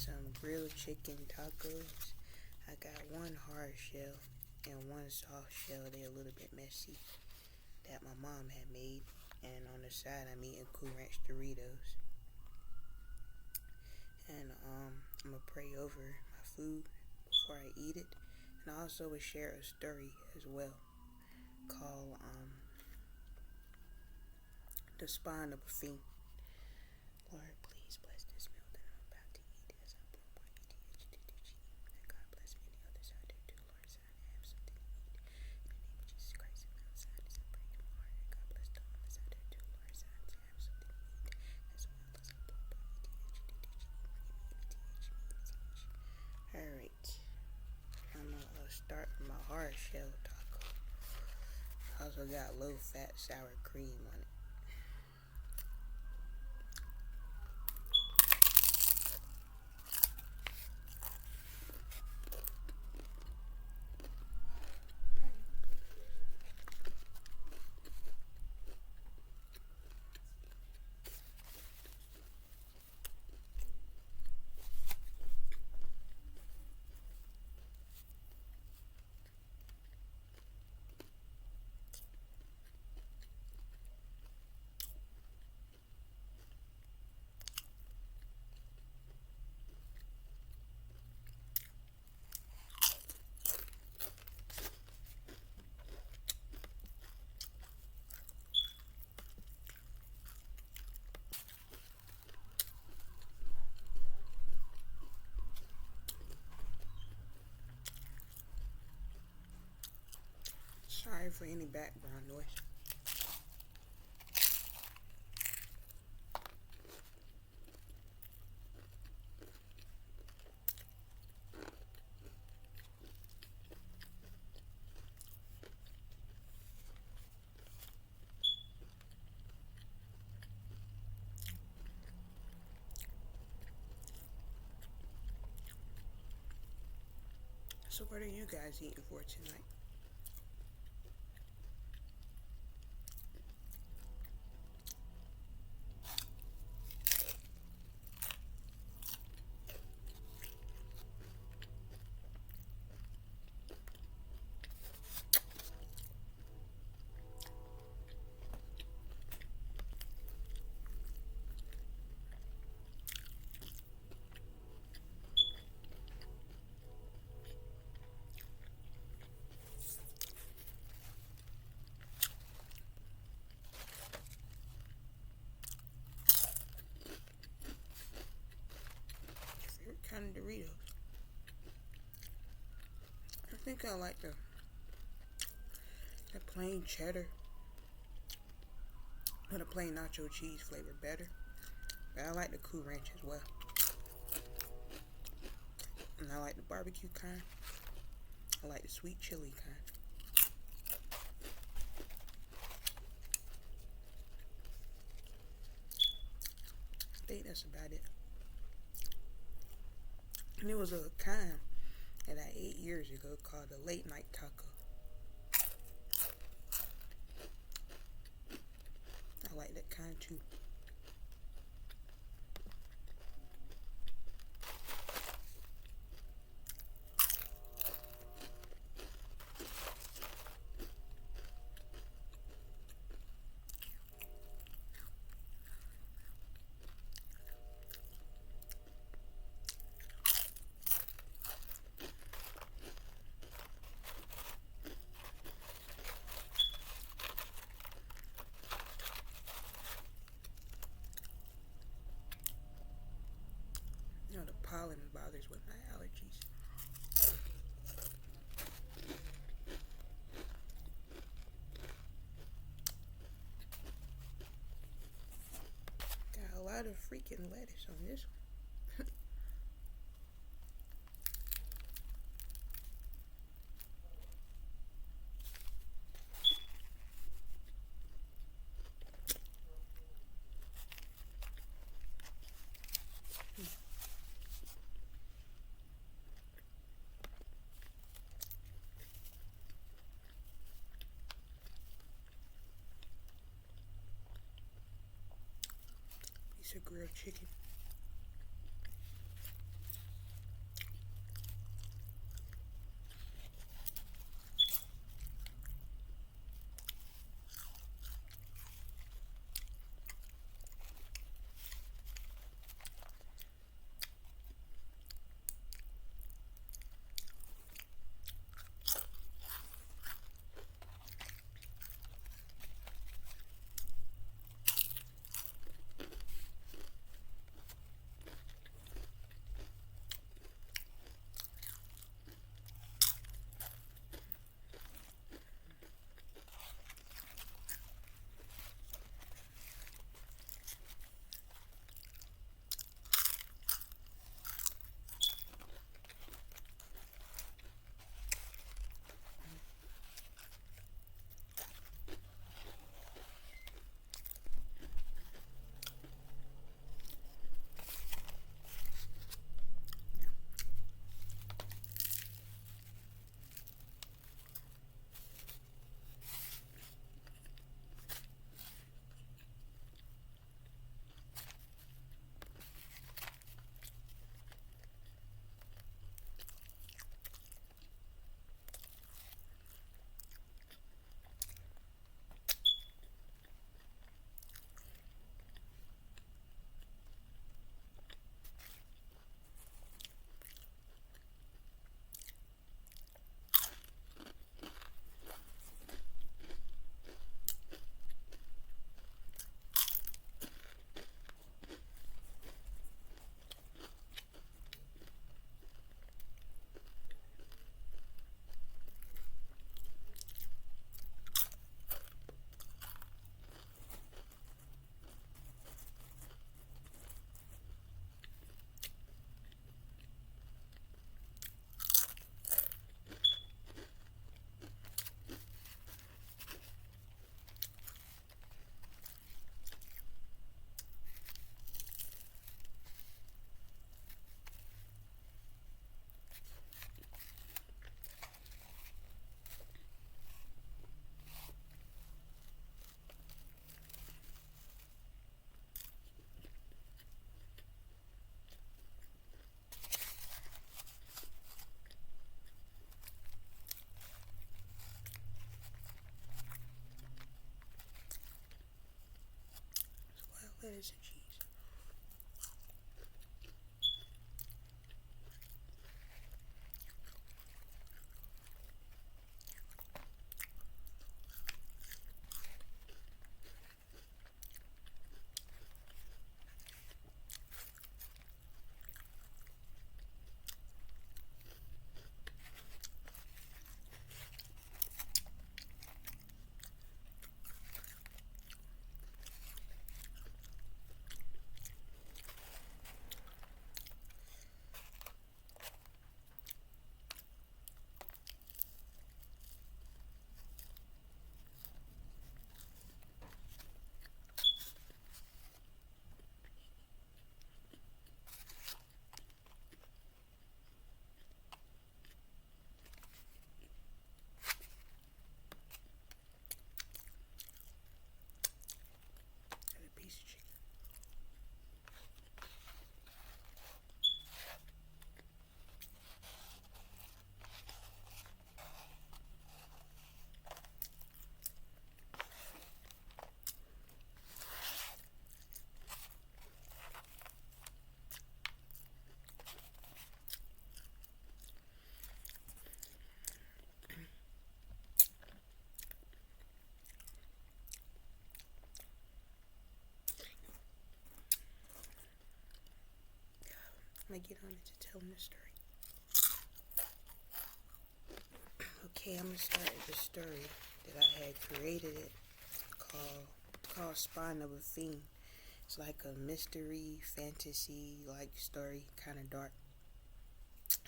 some grilled chicken tacos. I got one hard shell and one soft shell. They're a little bit messy that my mom had made. And on the side, I'm eating Cool Ranch Doritos. And I'm gonna pray over my food before I eat it. And I also will share a story as well called The Spawn of a Fiend. Lord, please bless this meal that I'm about to eat as I blow my ETH. That God bless me on the other side there too, Lord, so I have something to eat. In the name of Jesus Christ, I'm outside as I pray to my heart. God bless the other side there too, Lord, so I have something to eat. As well as I blow my ETH. Alright. I'm gonna start with my hard shell taco. Also got low fat sour cream on it. Sorry for any background noise. So what are you guys eating for tonight? Favorite kind of Doritos? I think I like the plain cheddar or the plain nacho cheese flavor better. But I like the Cool Ranch as well. And I like the barbecue kind. I like the sweet chili kind. I think that's about it. And there was a kind that I ate years ago called the late night taco. I like that kind too. You know, the pollen bothers with my allergies. Got a lot of freaking lettuce on this one. Piece of grilled chicken. lettuce and cheese. And a piece of chicken. I'm gonna get on into telling the story. Okay, I'm gonna start the story that I had created it called Spine of a Fiend. It's like a mystery, fantasy like story, kind of dark.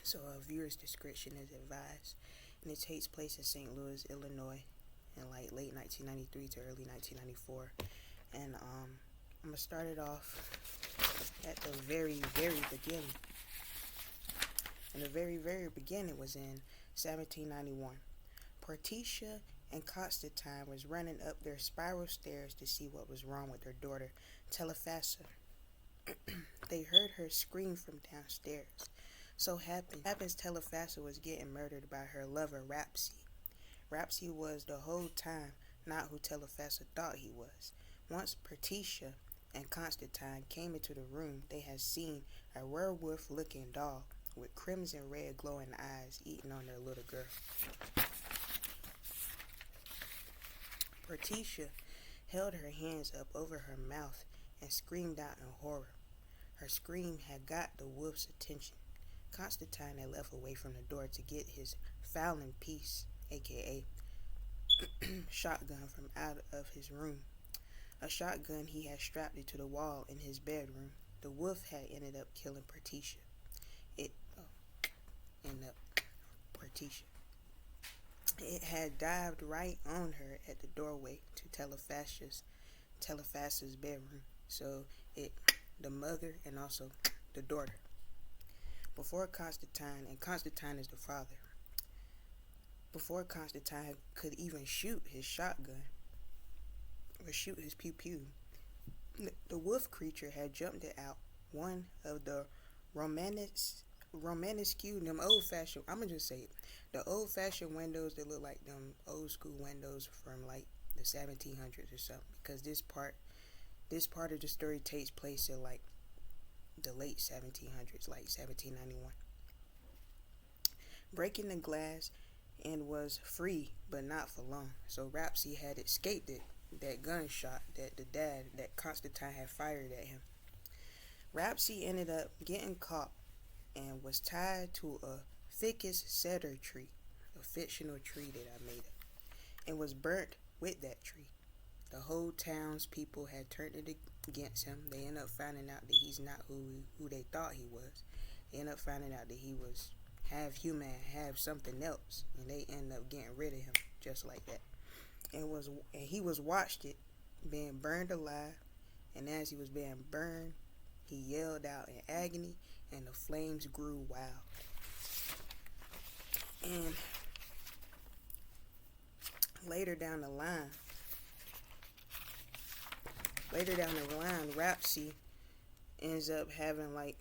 So a viewer's discretion is advised, and it takes place in St. Louis, Illinois, in like late 1993 to early 1994. And I'm gonna start it off at the very, very beginning. And the very, very beginning was in 1791. Portia and Constantine was running up their spiral stairs to see what was wrong with their daughter, Telephassa. They heard her scream from downstairs. So happens Telephassa was getting murdered by her lover, Rapsy. Rapsy was the whole time not who Telephassa thought he was. Once Portia and Constantine came into the room, they had seen a werewolf-looking doll with crimson red glowing eyes eating on their little girl. Portia held her hands up over her mouth and screamed out in horror. Her scream had got the wolf's attention. Constantine had left away from the door to get his fowling piece, aka shotgun, from out of his room. A shotgun he had strapped it to the wall in his bedroom. The wolf had ended up killing Portia. It had dived right on her at the doorway to Telephassa's bedroom. So the mother and also the daughter. Before Constantine, and Constantine is the father, before Constantine could even shoot his shotgun or shoot his pew-pew, the wolf creature had jumped it out one of the Romanesque, them old-fashioned, I'm gonna just say it, the old-fashioned windows that look like them old-school windows from like the 1700s or something, because this part of the story takes place in like the late 1700s, like 1791. Breaking the glass and was free, but not for long. So Rapsy had escaped that gunshot that Constantine had fired at him. Rapsy ended up getting caught and was tied to a ficus cedar tree, a fictional tree that I made up, and was burnt with that tree. The whole townspeople had turned it against him. They ended up finding out that he's not who they thought he was. They ended up finding out that he was half human, half something else, and they ended up getting rid of him just like that. And he was watched it being burned alive, and as he was being burned, he yelled out in agony, and the flames grew wild. And later down the line, Rapsy ends up having like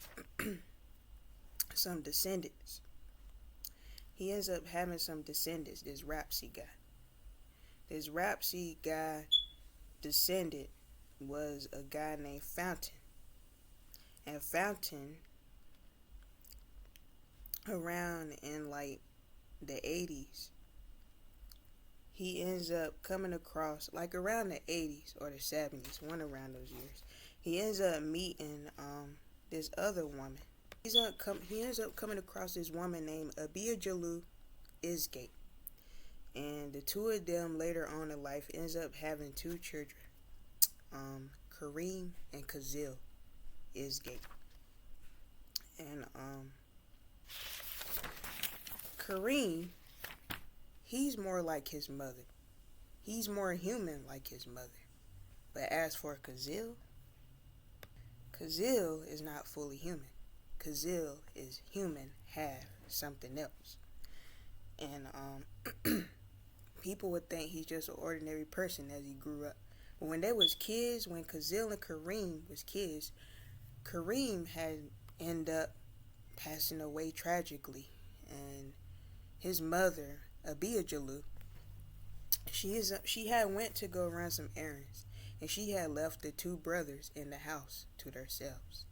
some descendants. He ends up having some descendants, this Rapsy guy descended was a guy named Fountain. And Fountain, around in like the 80s, he ends up coming across, like around the 80s or the 70s, one around those years. He ends up meeting this other woman. He ends up coming across this woman named Abiyajalu Isgate. And the two of them later on in life ends up having two children, Kareem and Kazil Isgate. And Kareem, he's more like his mother. He's more human like his mother. But as for Kazil, Kazil is not fully human. Kazil is human, half something else. And people would think he's just an ordinary person as he grew up. But when they was kids, when Kazil and Kareem was kids, Kareem had ended up passing away tragically. And his mother, Abiyajalu, she had went to go run some errands, and she had left the two brothers in the house to themselves.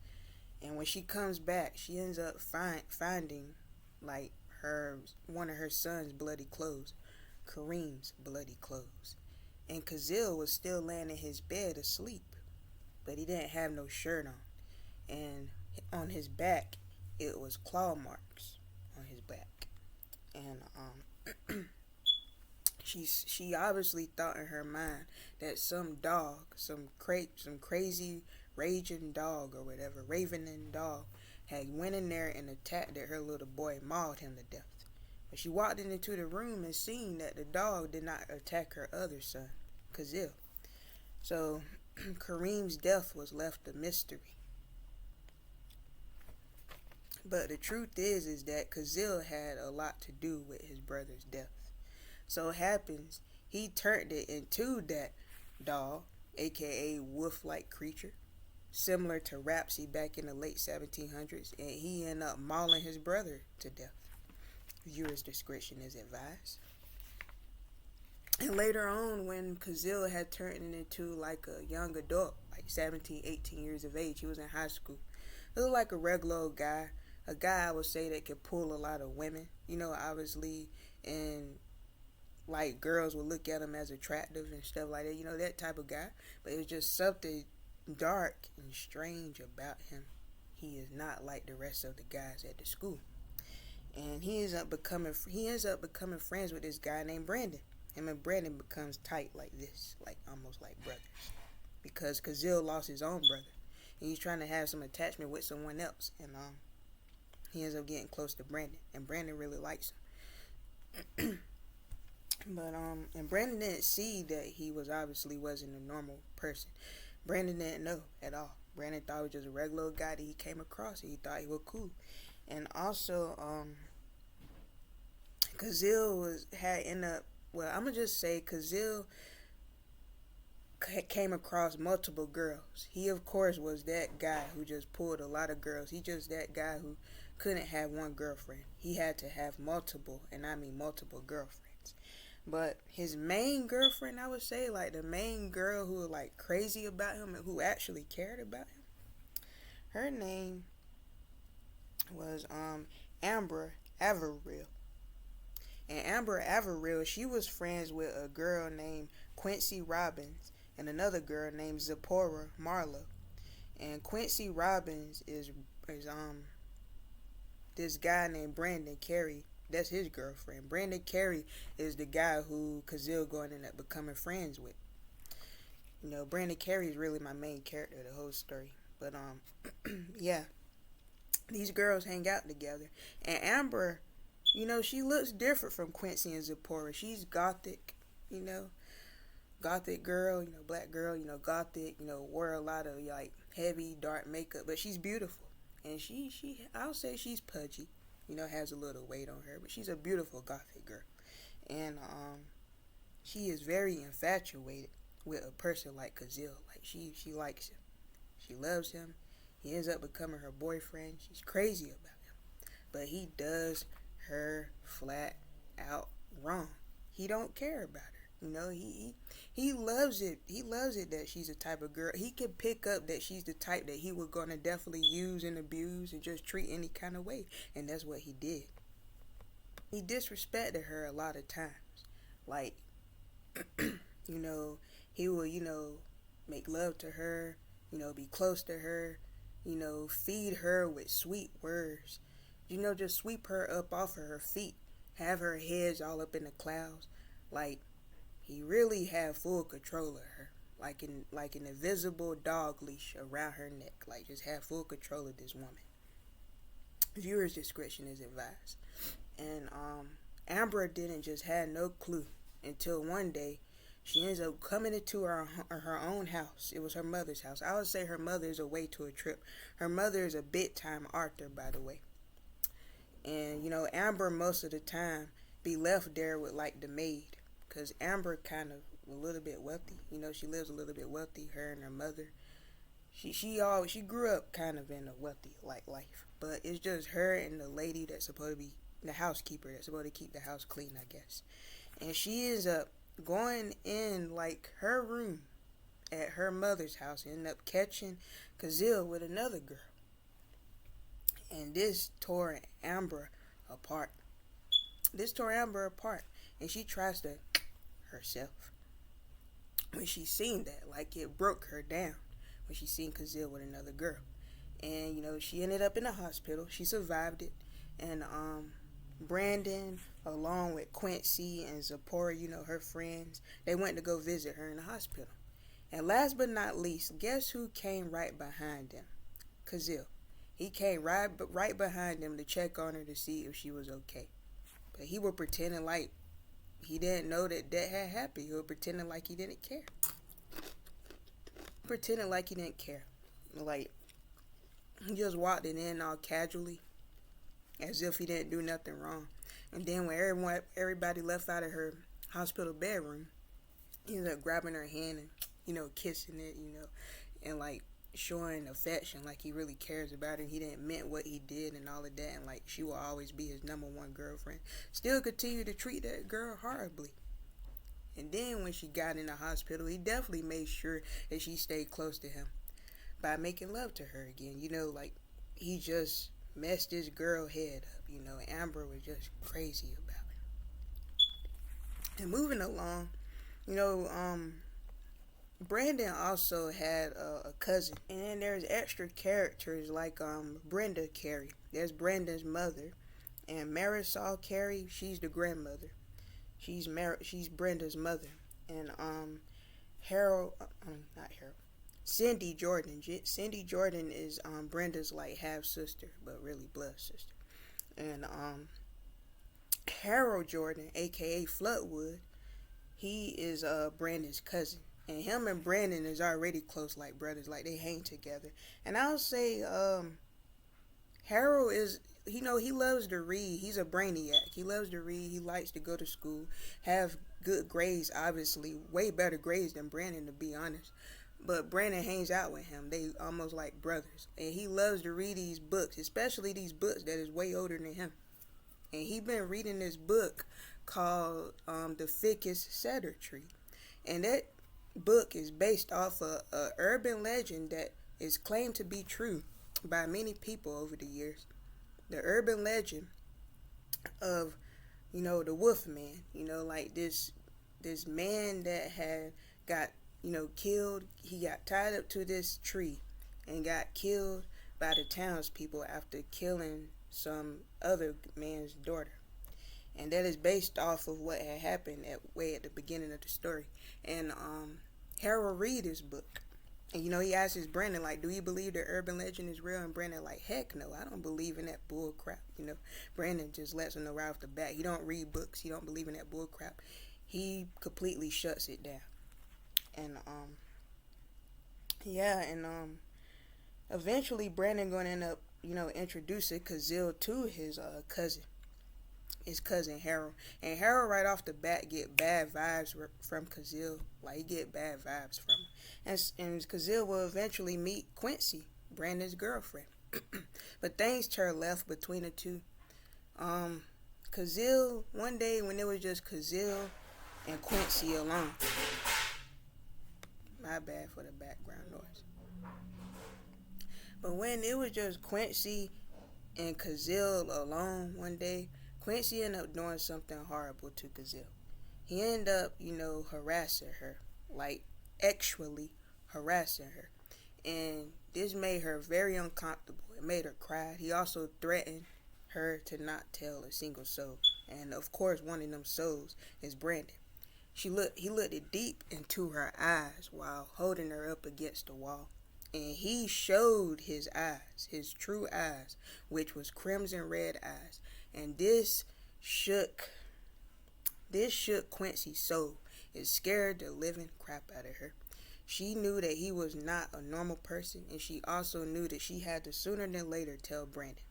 And when she comes back, she ends up finding like one of her son's bloody clothes, Kareem's bloody clothes. And Kazil was still laying in his bed asleep, but he didn't have no shirt on. And on his back, it was claw marks on his back. And she obviously thought in her mind that some dog, some crazy raging dog or whatever, ravening dog, had went in there and attacked her little boy, mauled him to death. But she walked into the room and seen that the dog did not attack her other son, Kazil. So Kareem's death was left a mystery. But the truth is that Kazil had a lot to do with his brother's death. So it happens he turned it into that dog, aka wolf-like creature, similar to Rapsy back in the late 1700s, and he ended up mauling his brother to death. Viewer's discretion is advised. And later on, when Kazil had turned into like a young adult, like 17, 18 years of age, he was in high school. He looked like a regular old guy. A guy I would say that could pull a lot of women, obviously, and like girls would look at him as attractive and stuff like that, that type of guy. But it was just something dark and strange about him. He is not like the rest of the guys at the school. And he ends up becoming friends with this guy named Brandon. Him and Brandon becomes tight like this, like almost like brothers. Because Kazil lost his own brother. And he's trying to have some attachment with someone else. And he ends up getting close to Brandon. And Brandon really likes him. But and Brandon didn't see that he wasn't a normal person. Brandon didn't know at all. Brandon thought he was just a regular guy that he came across, and he thought he was cool. And also, Kazil I'm gonna just say Kazil came across multiple girls. He of course was that guy who just pulled a lot of girls. He just that guy who couldn't have one girlfriend. He had to have multiple, and I mean multiple girlfriends. But his main girlfriend, I would say, like the main girl who was like crazy about him and who actually cared about him, her name was Amber Averill. And Amber Averill, she was friends with a girl named Quincy Robbins and another girl named Zipporah Marlowe. And Quincy Robbins is this guy named Brandon Carey. That's his girlfriend. Brandon Carey is the guy who Kazil going to end up becoming friends with. Brandon Carey is really my main character of the whole story. But yeah, these girls hang out together. And Amber, she looks different from Quincy and Zipporah. She's gothic, gothic girl, black girl, gothic, wore a lot of like heavy dark makeup, but she's beautiful. And I'll say she's pudgy, has a little weight on her, but she's a beautiful gothic girl. And she is very infatuated with a person like Kazil. Like she likes him. She loves him. He ends up becoming her boyfriend. She's crazy about him. But he does her flat out wrong. He don't care about her. You know, he loves it. He loves it that she's the type of girl. He can pick up that she's the type that he would gonna definitely use and abuse and just treat any kind of way. And that's what he did. He disrespected her a lot of times. Like, you know, he would, make love to her, be close to her, feed her with sweet words, just sweep her up off of her feet, have her heads all up in the clouds. Like, he really had full control of her. Like an invisible dog leash around her neck. Like, just had full control of this woman. Viewer's discretion is advised. And Amber didn't just have no clue until one day she ends up coming into her own house. It was her mother's house. I would say her mother is away to a trip. Her mother is a big time author, by the way. And Amber most of the time be left there with like the maid, cause Amber kind of a little bit wealthy. She lives a little bit wealthy. Her and her mother. She grew up kind of in a wealthy like life, but it's just her and the lady that's supposed to be the housekeeper that's supposed to keep the house clean, I guess. And she ends up going in like her room at her mother's house and end up catching Kazil with another girl. And this tore Amber apart. And she tries to herself. When she seen that, like it broke her down when she seen Kazil with another girl. And she ended up in the hospital. She survived it. And Brandon, along with Quincy and Zipporah, her friends, they went to go visit her in the hospital. And last but not least, guess who came right behind them? Kazil. He came right behind them to check on her to see if she was okay. But he was pretending like he didn't know that had happened. He was pretending like he didn't care. Like, he just walked in all casually, as if he didn't do nothing wrong. And then when everybody left out of her hospital bedroom, he ended up grabbing her hand and, kissing it, and like showing affection, like he really cares about her. He didn't meant what he did and all of that, and like she will always be his number one girlfriend. Still continue to treat that girl horribly. And then when she got in the hospital, he definitely made sure that she stayed close to him by making love to her again. Like he just messed this girl head up. Amber was just crazy about it. And moving along, Brandon also had a cousin, and then there's extra characters like Brenda Carey. There's Brandon's mother, and Marisol Carey. She's the grandmother. She's Brenda's mother, and Cindy Jordan. Cindy Jordan is Brenda's like half sister, but really blood sister. And Harold Jordan, aka Floodwood, he is Brandon's cousin. And him and Brandon is already close like brothers, like they hang together. And I'll say Harold is, he loves to read. He's a brainiac. He loves to read. He likes to go to school, have good grades, obviously, way better grades than Brandon, to be honest. But Brandon hangs out with him. They almost like brothers. And he loves to read these books, especially these books that is way older than him. And he been reading this book called The Ficus Cedar Tree. And that book is based off of an urban legend that is claimed to be true by many people over the years. The urban legend of, the Wolfman, like this man that had got, killed. He got tied up to this tree and got killed by the townspeople after killing some other man's daughter. And that is based off of what had happened way at the beginning of the story. And Harold read this book. And he asks Brandon, like, do you believe the urban legend is real? And Brandon like, heck no, I don't believe in that bull crap. Brandon just lets him know right off the bat. He don't read books. He don't believe in that bull crap. He completely shuts it down. And eventually Brandon gonna end up, introducing Kazil to his cousin Harold. And Harold right off the bat get bad vibes from Kazil. Like, he get bad vibes from him. And Kazil will eventually meet Quincy, Brandon's girlfriend. But things turn left between the two. Kazil, one day when it was just Kazil and Quincy alone. My bad for the background noise. But when it was just Quincy and Kazil alone one day, Quincy ended up doing something horrible to Kazil. He ended up, harassing her. Like, actually harassing her. And this made her very uncomfortable. It made her cry. He also threatened her to not tell a single soul. And of course, one of them souls is Brandon. He looked deep into her eyes while holding her up against the wall. And he showed his eyes, his true eyes, which was crimson red eyes. And this shook Quincy's soul. It scared the living crap out of her. She knew that he was not a normal person, and she also knew that she had to sooner than later tell Brandon.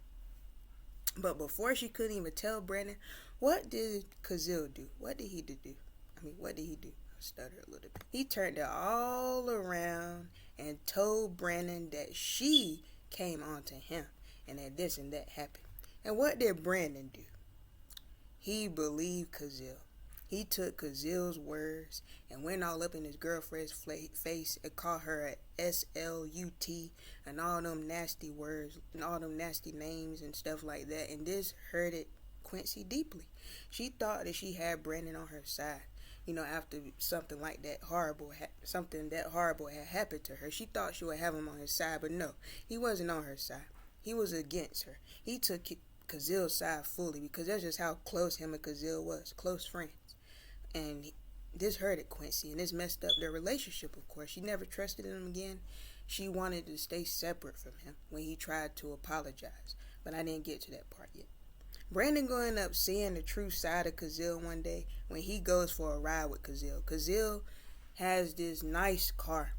But before she couldn't even tell Brandon, what did Kazil do? What did he do? What did he do? I stuttered a little bit. He turned it all around and told Brandon that she came onto him and that this and that happened. And what did Brandon do? He believed Kazil. He took Kazil's words and went all up in his girlfriend's face and called her a SLUT and all them nasty words and all them nasty names and stuff like that. And this hurted Quincy deeply. She thought that she had Brandon on her side. After something that horrible had happened to her, she thought she would have him on his side, but no, he wasn't on her side. He was against her. He took Kazil's side fully because that's just how close him and Kazil was, close friends. And this hurted Quincy, and this messed up their relationship, of course. She never trusted him again. She wanted to stay separate from him when he tried to apologize, but I didn't get to that part yet. Brandon going up seeing the true side of Kazil one day when he goes for a ride with Kazil. Kazil has this nice car.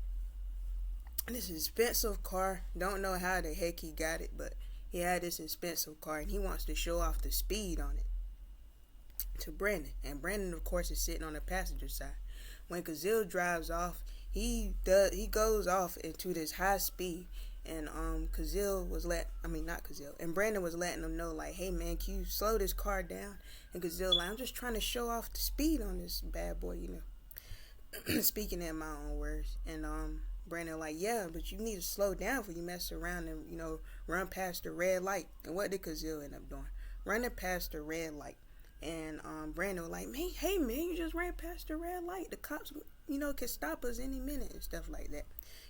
This expensive car. Don't know how the heck he got it, but he had this expensive car and he wants to show off the speed on it to Brandon. And Brandon, of course, is sitting on the passenger side. When Kazil drives off, he goes off into this high speed. And and Brandon was letting him know, like, hey man, can you slow this car down? And Kazil, like, I'm just trying to show off the speed on this bad boy, speaking in my own words. And Brandon, like, yeah, but you need to slow down before you mess around and run past the red light. And what did Kazil end up doing? Running past the red light. And Brandon was like, hey man, you just ran past the red light. The cops, can stop us any minute and stuff like that.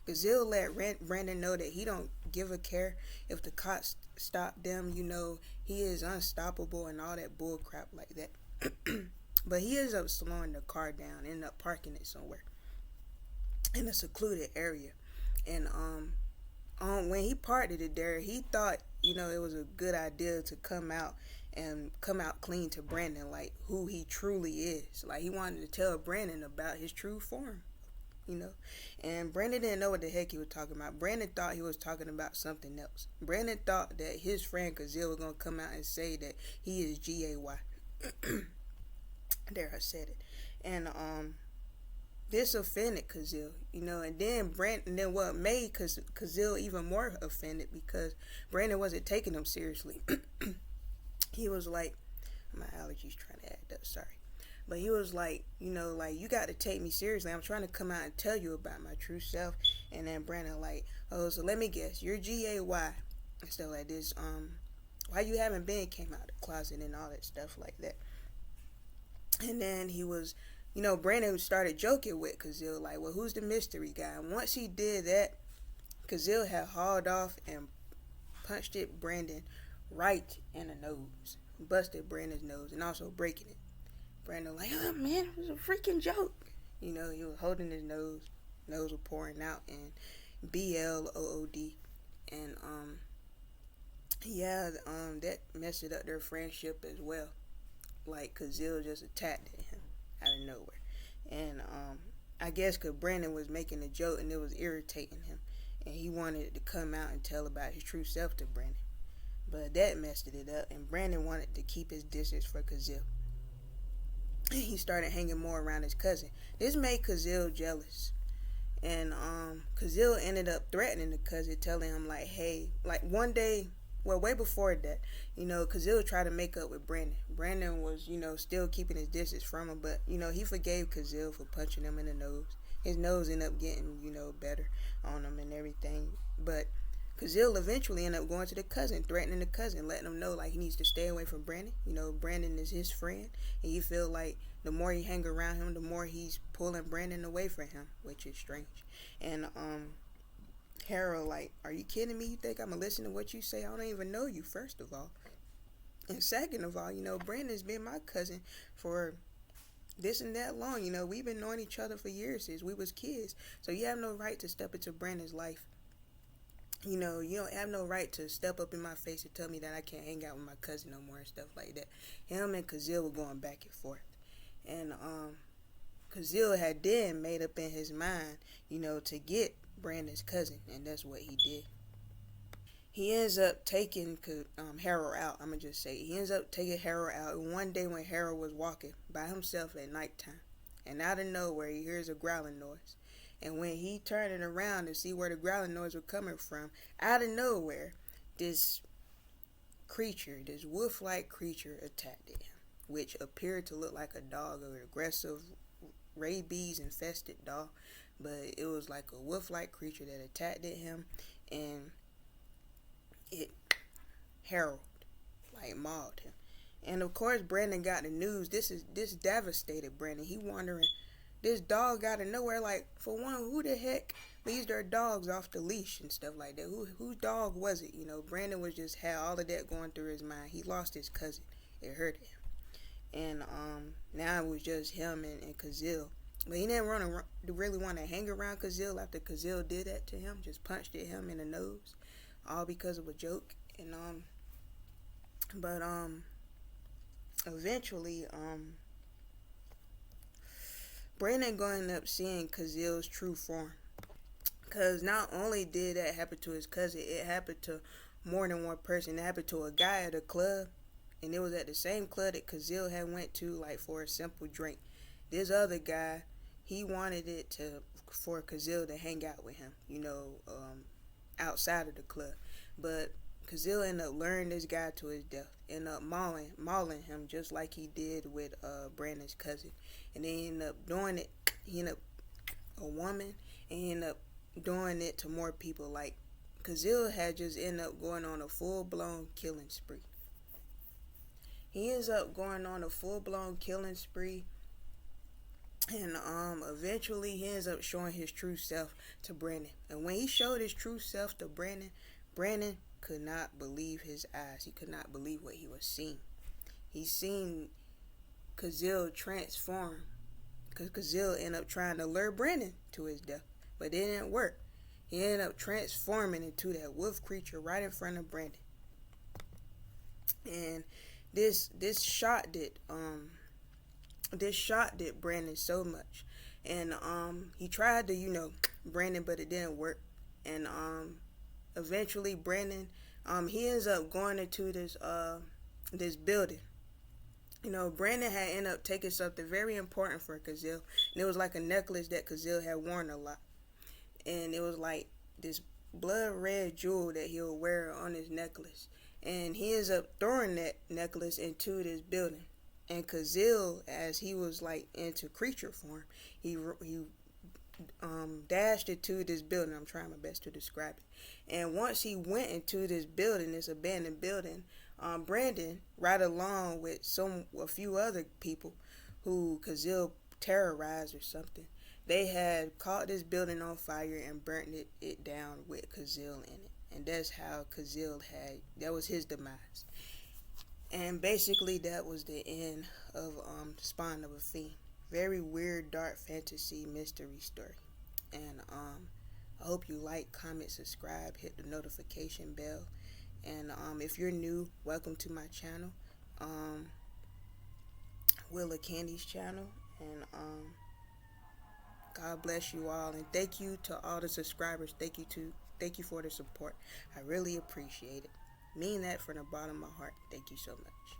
Kazil let Brandon know that he don't give a care if the cops stop them. He is unstoppable and all that bull crap like that. But he ends up slowing the car down, end up parking it somewhere in a secluded area. And when he parked it there, he thought, it was a good idea to come out clean to Brandon, like who he truly is. Like he wanted to tell Brandon about his true form. And Brandon didn't know what the heck he was talking about. Brandon thought he was talking about something else. Brandon thought that his friend Kazil was going to come out and say that he is GAY. There, I said it. And this offended Kazil, and then what made Kazil even more offended because Brandon wasn't taking him seriously. He was like, my allergies trying to act up, sorry. But he was like, you got to take me seriously. I'm trying to come out and tell you about my true self. And then Brandon like, oh, so let me guess, you're GAY and stuff like this. Why you haven't came out of the closet and all that stuff like that. And then he was, Brandon started joking with Kazil like, well, who's the mystery guy? And once he did that, Kazil had hauled off and punched Brandon right in the nose. Busted Brandon's nose and also breaking it. Brandon like, oh man, it was a freaking joke. He was holding his nose was pouring out, and BLOOD. And that messed up their friendship as well. Like Kazil just attacked him out of nowhere. And I guess because Brandon was making a joke and it was irritating him, and he wanted to come out and tell about his true self to Brandon. But that messed it up, and Brandon wanted to keep his distance for Kazil. He started hanging more around his cousin. This made Kazil jealous. And Kazil ended up threatening the cousin, telling him like, hey, like one day well, way before that, Kazil tried to make up with Brandon. Brandon was, still keeping his distance from him, but, he forgave Kazil for punching him in the nose. His nose ended up getting, better on him and everything. But Kazil eventually ended up going to the cousin, threatening the cousin, letting him know, like, he needs to stay away from Brandon. Brandon is his friend, and he feel like the more he hang around him, the more he's pulling Brandon away from him, which is strange. And, Harold, like, are you kidding me? You think I'm gonna listen to what you say? I don't even know you, first of all. And second of all, Brandon's been my cousin for this and that long. We've been knowing each other for years since we was kids. So you have no right to step into Brandon's life. You don't have no right to step up in my face and tell me that I can't hang out with my cousin no more and stuff like that. Him and Kazil were going back and forth. And Kazil had then made up in his mind, to get Brandon's cousin, and that's what he did. He ends up taking Harold out. I'm gonna just say he ends up taking Harold out. And one day when Harold was walking by himself at nighttime, and out of nowhere he hears a growling noise. And when he turned it around to see where the growling noise was coming from, out of nowhere, this creature, this wolf-like creature, attacked him, which appeared to look like a dog, an aggressive, rabies-infested dog. But it was like a wolf-like creature that attacked him, and it Harold like mauled him. And of course Brandon got the news. This devastated Brandon. He wondering, this dog out of nowhere, like, for one, who the heck leaves their dogs off the leash and stuff like that? Whose dog was it? Brandon was just had all of that going through his mind. He lost his cousin. It hurt him. And now it was just him and Kazil. But he didn't really want to hang around Kazil after Kazil did that to him, just punched at him in the nose, all because of a joke. And but eventually Brandon gonna end up seeing Kazil's true form, because not only did that happen to his cousin, it happened to more than one person. It happened to a guy at a club, and it was at the same club that Kazil had went to, like, for a simple drink. This other guy, he wanted it for Kazil to hang out with him, outside of the club. But Kazil ended up luring this guy to his death, ended up mauling him just like he did with Brandon's cousin. And they ended up doing it. He ended up a woman, and he ended up doing it to more people. Like, Kazil had just ended up going on a full-blown killing spree. He ends up going on a full-blown killing spree. And eventually he ends up showing his true self to Brandon. And when he showed his true self to Brandon, Brandon could not believe his eyes. He could not believe what he was seeing. He seen Kazil transform, because Kazil ended up trying to lure Brandon to his death, but it didn't work. He ended up transforming into that wolf creature right in front of Brandon. And this shot did Brandon so much. And he tried to Brandon, but it didn't work. And eventually Brandon he ends up going into this building. Brandon had ended up taking something very important for Kazil, and it was like a necklace that Kazil had worn a lot. And it was like this blood red jewel that he'll wear on his necklace. And he ends up throwing that necklace into this building. And Kazil, as he was like into creature form, he dashed into this building. I'm trying my best to describe it. And once he went into this building, this abandoned building, Brandon, right along with a few other people who Kazil terrorized or something, they had caught this building on fire and burnt it down with Kazil in it. And that's how that was his demise. And basically that was the end of Spawn of a Fiend. Very weird, dark fantasy mystery story. And I hope you like, comment, subscribe, hit the notification bell. And if you're new, welcome to my channel, Willa Candy's channel. And God bless you all, and thank you to all the subscribers. Thank you for the support. I really appreciate it. Mean that from the bottom of my heart. Thank you so much.